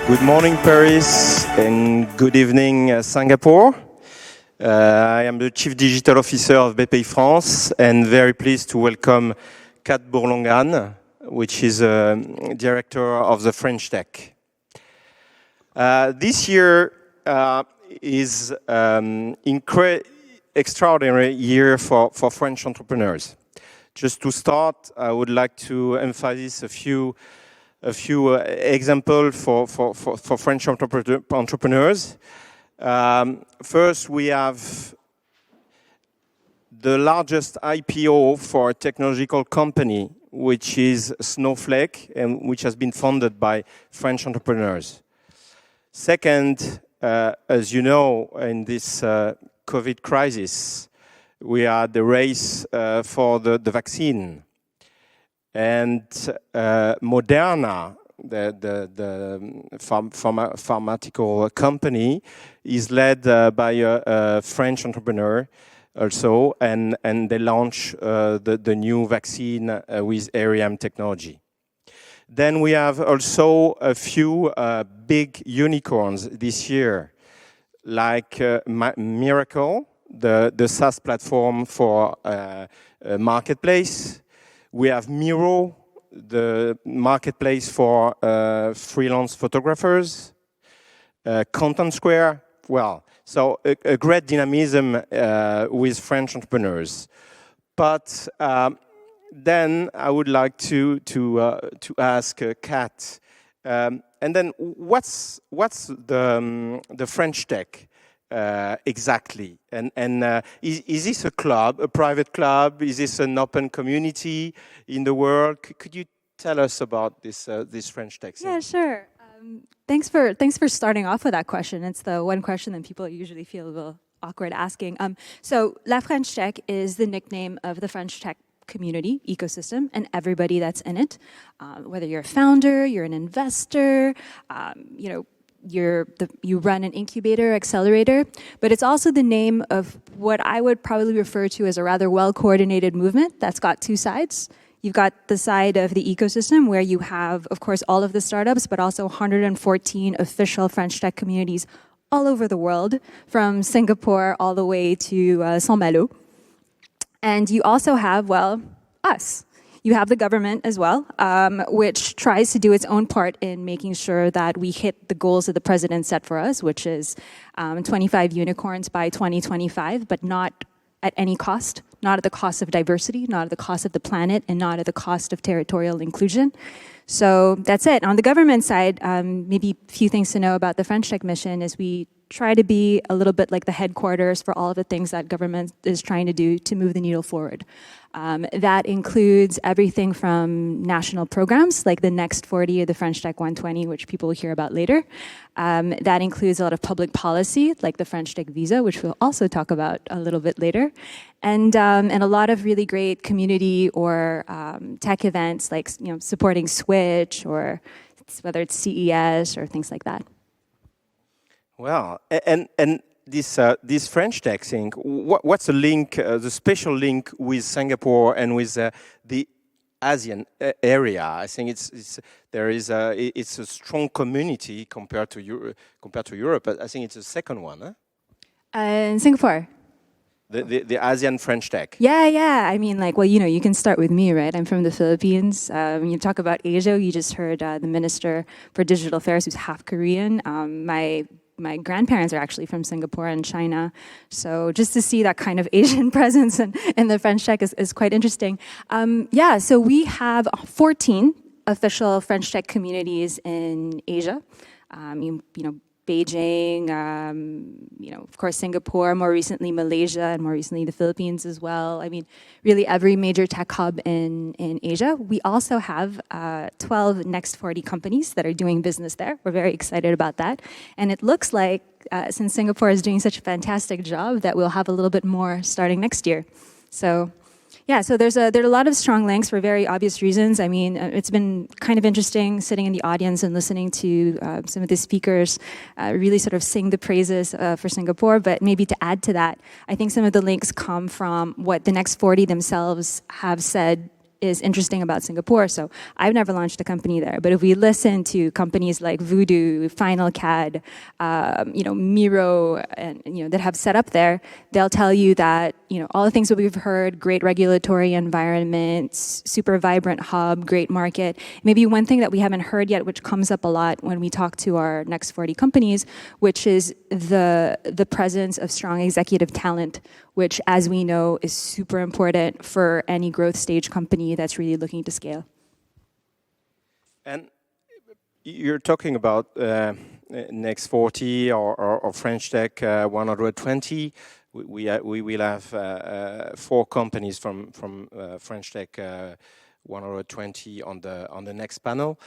Good morning, Paris, and good evening, Singapore. I am the Chief Digital Officer of Bpifrance and very pleased to welcome Kat Borlongan, which is Director of the French Tech. This year is extraordinary year for French entrepreneurs. Just to start, I would like to emphasize a few examples for French entrepreneurs. First, we have the largest IPO for a technological company, which is Snowflake, and which has been funded by French entrepreneurs. Second, as you know, in this COVID crisis, we are the race for the vaccine. And Moderna, the pharmaceutical company, is led by a French entrepreneur also, and they launch the new vaccine with ARM technology. Then we have also a few big unicorns this year, like Miracle, the SaaS platform for marketplace. We have Miro, the marketplace for freelance photographers. Content Square, well, so a great dynamism with French entrepreneurs. But then I would like to ask Kat, and then what's the French Tech exactly? And is this a club, a private club? Is this an open community in the world? Could you tell us about this French Tech scene? Yeah, sure. Thanks for starting off with that question. It's the one question that people usually feel a little awkward asking. So La French Tech is the nickname of the French tech community ecosystem and everybody that's in it. Whether you're a founder, you're an investor, you run an incubator, accelerator, but it's also the name of what I would probably refer to as a rather well-coordinated movement that's got two sides. You've got the side of the ecosystem where you have, of course, all of the startups, but also 114 official French tech communities all over the world, from Singapore all the way to Saint-Malo. And you also have, well, us. You have the government as well, which tries to do its own part in making sure that we hit the goals that the president set for us, which is 25 unicorns by 2025, but not at any cost, not at the cost of diversity, not at the cost of the planet, and not at the cost of territorial inclusion. So that's it. On the government side, maybe a few things to know about the French Tech mission is we try to be a little bit like the headquarters for all of the things that government is trying to do to move the needle forward. That includes everything from national programs like the Next 40 or the French Tech 120, which people will hear about later. That includes a lot of public policy like the French Tech Visa, which we'll also talk about a little bit later. And a lot of really great community or tech events like supporting Switch or whether it's CES or things like that. Well, and this French Tech thing, what's the link, the special link with Singapore and with the ASEAN area? I think it's a strong community compared to Europe. But I think it's the second one, huh? In Singapore. The ASEAN French Tech. Yeah. I mean, you can start with me, right? I'm from the Philippines. When you talk about Asia, you just heard the Minister for Digital Affairs, who's half Korean. My grandparents are actually from Singapore and China. So just to see that kind of Asian presence in the French Tech is quite interesting. So we have 14 official French Tech communities in Asia. Beijing, of course, Singapore, more recently Malaysia, and more recently the Philippines as well. I mean, really every major tech hub in Asia. We also have 12 Next 40 companies that are doing business there. We're very excited about that. And it looks like, since Singapore is doing such a fantastic job, that we'll have a little bit more starting next year. So Yeah, so there are a lot of strong links for very obvious reasons. I mean, it's been kind of interesting sitting in the audience and listening to some of the speakers really sort of sing the praises for Singapore. But maybe to add to that, I think some of the links come from what the Next 40 themselves have said is interesting about Singapore. So I've never launched a company there, but if we listen to companies like Voodoo, Final CAD, Miro, and that have set up there, they'll tell you that all the things that we've heard: great regulatory environment, super vibrant hub, great market. Maybe one thing that we haven't heard yet, which comes up a lot when we talk to our next 40 companies, which is the presence of strong executive talent, which, as we know, is super important for any growth stage company that's really looking to scale. And you're talking about next 40 or French Tech 120. We will have 4 companies from French Tech 120 on the next panel.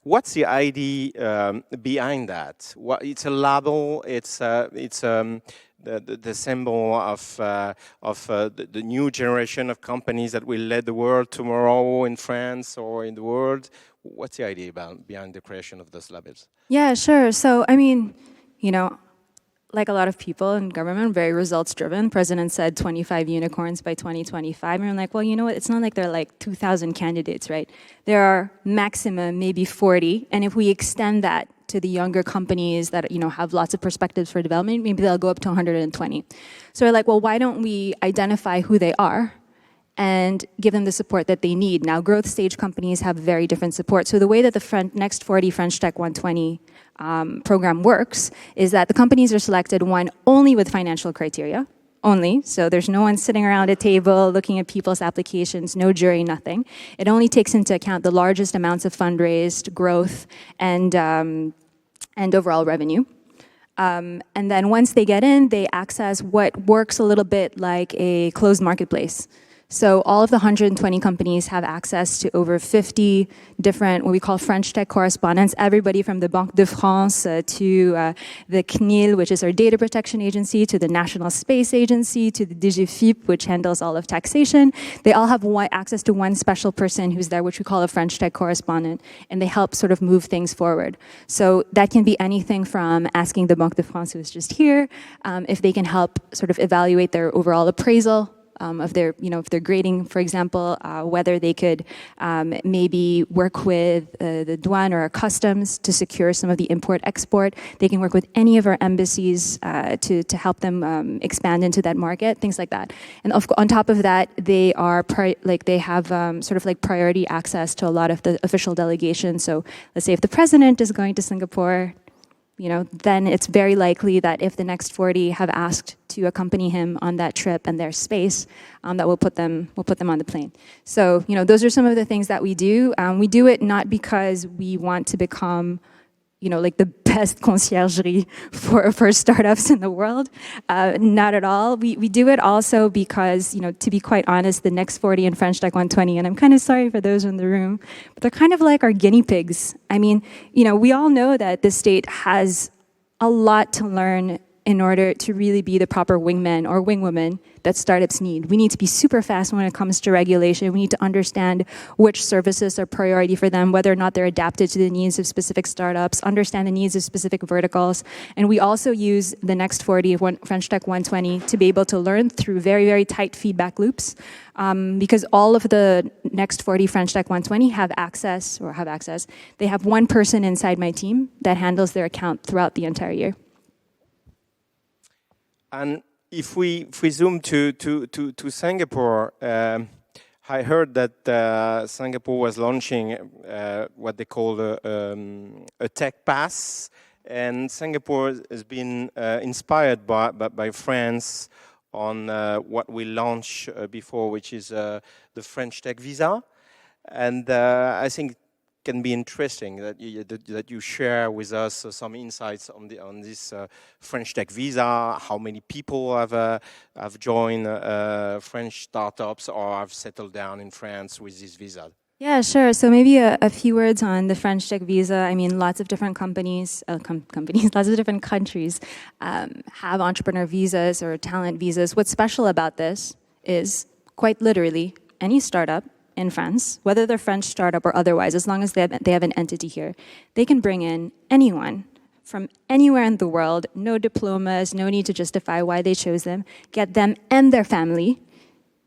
What's the idea behind that? It's a label. It's the symbol of the new generation of companies that will lead the world tomorrow in France or in the world. What's the idea behind the creation of those labels? Yeah, sure. So, I mean, like a lot of people in government, very results-driven. President said 25 unicorns by 2025. And we're like, well, you know what? It's not like there are like 2,000 candidates, right? There are maximum maybe 40. And if we extend that to the younger companies that have lots of perspectives for development, maybe they'll go up to 120. So we're like, well, why don't we identify who they are and give them the support that they need? Now, growth stage companies have very different support. So the way that the next 40 French Tech 120 program works is that the companies are selected, one, only with financial criteria, only. So there's no one sitting around a table looking at people's applications, no jury, nothing. It only takes into account the largest amounts of fundraised, growth, and overall revenue. And then once they get in, they access what works a little bit like a closed marketplace. So all of the 120 companies have access to over 50 different, what we call French Tech correspondents, everybody from the Bpifrance to the CNIL, which is our data protection agency, to the National Space Agency, to the DGFIP, which handles all of taxation. They all have access to one special person who's there, which we call a French Tech correspondent, and they help sort of move things forward. So that can be anything from asking the Bpifrance, who is just here, if they can help sort of evaluate their overall appraisal, of their, if they're grading, for example, whether they could maybe work with the douane or our customs to secure some of the import-export. They can work with any of our embassies to help them expand into that market, things like that. And on top of that, they are they have sort of like priority access to a lot of the official delegations. So let's say if the president is going to Singapore, then it's very likely that if the next 40 have asked to accompany him on that trip and their space, that we'll put them on the plane. So, those are some of the things that we do. We do it not because we want to become, like the best conciergerie for startups in the world. Not at all. We do it also because, to be quite honest, the next 40 in French Tech 120, and I'm kind of sorry for those in the room, but they're kind of like our guinea pigs. I mean, we all know that the state has a lot to learn in order to really be the proper wingman or wingwoman that startups need. We need to be super fast when it comes to regulation. We need to understand which services are priority for them, whether or not they're adapted to the needs of specific startups, understand the needs of specific verticals. And we also use the next 40 of French Tech 120 to be able to learn through very, very tight feedback loops, because all of the next 40 French Tech 120 have access. They have one person inside my team that handles their account throughout the entire year. And if we zoom to Singapore, I heard that Singapore was launching what they call a tech pass, and Singapore has been inspired by France on what we launched before, which is the French Tech Visa, and I think can be interesting that you share with us some insights on this French Tech Visa. How many people have joined French startups or have settled down in France with this visa? Yeah, sure. So maybe a few words on the French Tech Visa. I mean, lots of different companies, lots of different countries have entrepreneur visas or talent visas. What's special about this is, quite literally, any startup in France, whether they're French startup or otherwise, as long as they have an entity here, they can bring in anyone from anywhere in the world, no diplomas, no need to justify why they chose them, get them and their family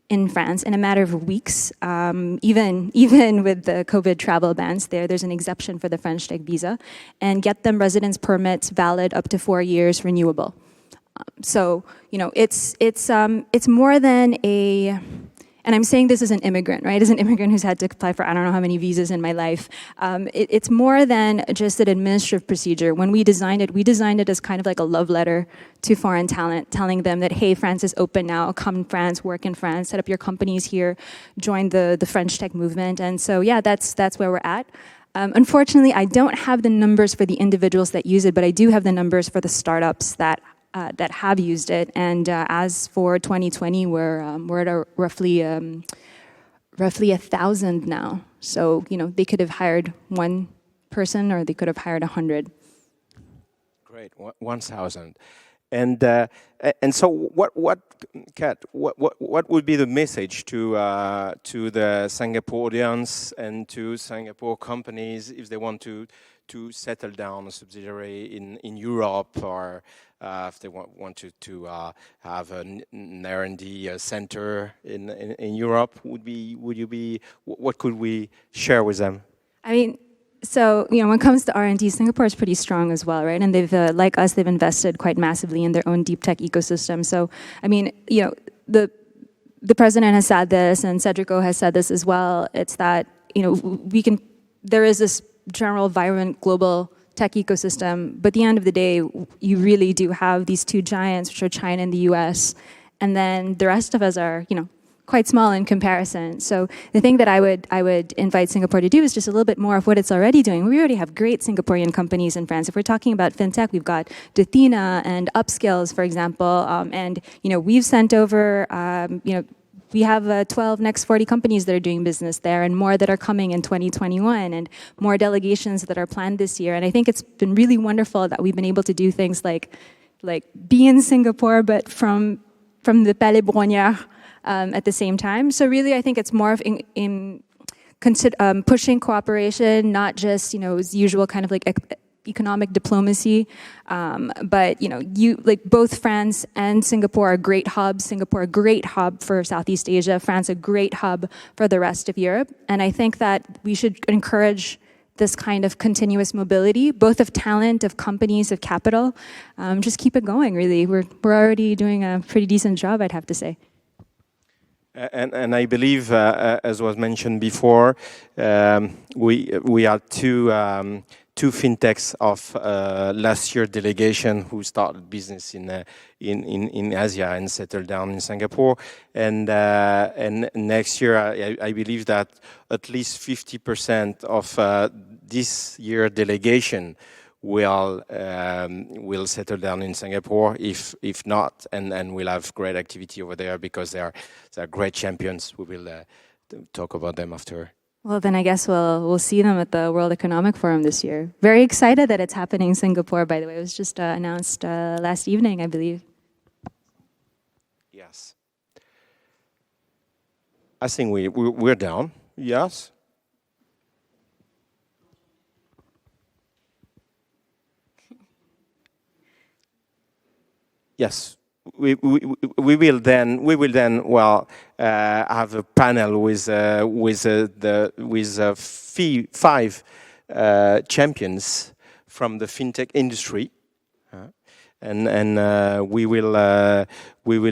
in France in a matter of weeks. Even with the COVID travel bans there's an exemption for the French tech visa, and get them residence permits valid up to 4 years, renewable. So, it's more than a, and I'm saying this as an immigrant, right? As an immigrant who's had to apply for I don't know how many visas in my life. It's more than just an administrative procedure. When we designed it as kind of like a love letter to foreign talent, telling them that, hey, France is open now, come in France, work in France, set up your companies here, join the French tech movement. And so, yeah, that's where we're at. Unfortunately, I don't have the numbers for the individuals that use it, but I do have the numbers for the startups that have used it. And as for 2020, we're at roughly 1,000 now. So, they could have hired one person or they could have hired 100. Great, 1,000. And so what Kat, what would be the message to the Singapore audience and to Singapore companies if they want to settle down a subsidiary in Europe, or if they want to have an R&D center in Europe? What could we share with them? I mean, so, when it comes to R&D, Singapore is pretty strong as well, right? And they've, like us, they've invested quite massively in their own deep tech ecosystem. So, I mean, the president has said this, and Cedrico has said this as well. It's that, there is this general vibrant global tech ecosystem, but at the end of the day, you really do have these two giants, which are China and the US, and then the rest of us are, quite small in comparison. So the thing that I would invite Singapore to do is just a little bit more of what it's already doing. We already have great Singaporean companies in France. If we're talking about fintech, we've got Dathina and Upskills, for example, and we've sent over, we have 12 next 40 companies that are doing business there, and more that are coming in 2021, and more delegations that are planned this year. And I think it's been really wonderful that we've been able to do things like be in Singapore, but from the Palais Brongniart. At the same time. So really, I think it's more of in pushing cooperation, not just, usual kind of like economic diplomacy, but, both France and Singapore are great hubs. Singapore, a great hub for Southeast Asia. France, a great hub for the rest of Europe. And I think that we should encourage this kind of continuous mobility, both of talent, of companies, of capital. Just keep it going, really. We're already doing a pretty decent job, I'd have to say. And I believe, as was mentioned before, we had two fintechs of last year delegation who started business in Asia and settled down in Singapore. And next year, I believe that at least 50% of this year delegation will settle down in Singapore, if not, and we'll have great activity over there because they are great champions. We will talk about them after. Well, then I guess we'll see them at the World Economic Forum this year. Very excited that it's happening in Singapore, by the way. It was just announced last evening, I believe. Yes. I think we're down. Yes. Yes, we will then have a panel with 5 champions from the fintech industry, and we will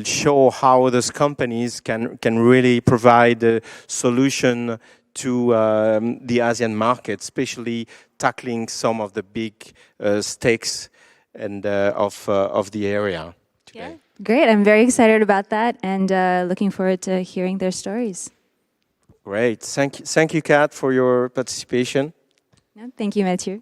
show how those companies can really provide a solution to the Asian market, especially tackling some of the big stakes and of the area today. Yeah, great. I'm very excited about that, and looking forward to hearing their stories. Great. Thank you, Kat, for your participation. No, thank you, Matthieu.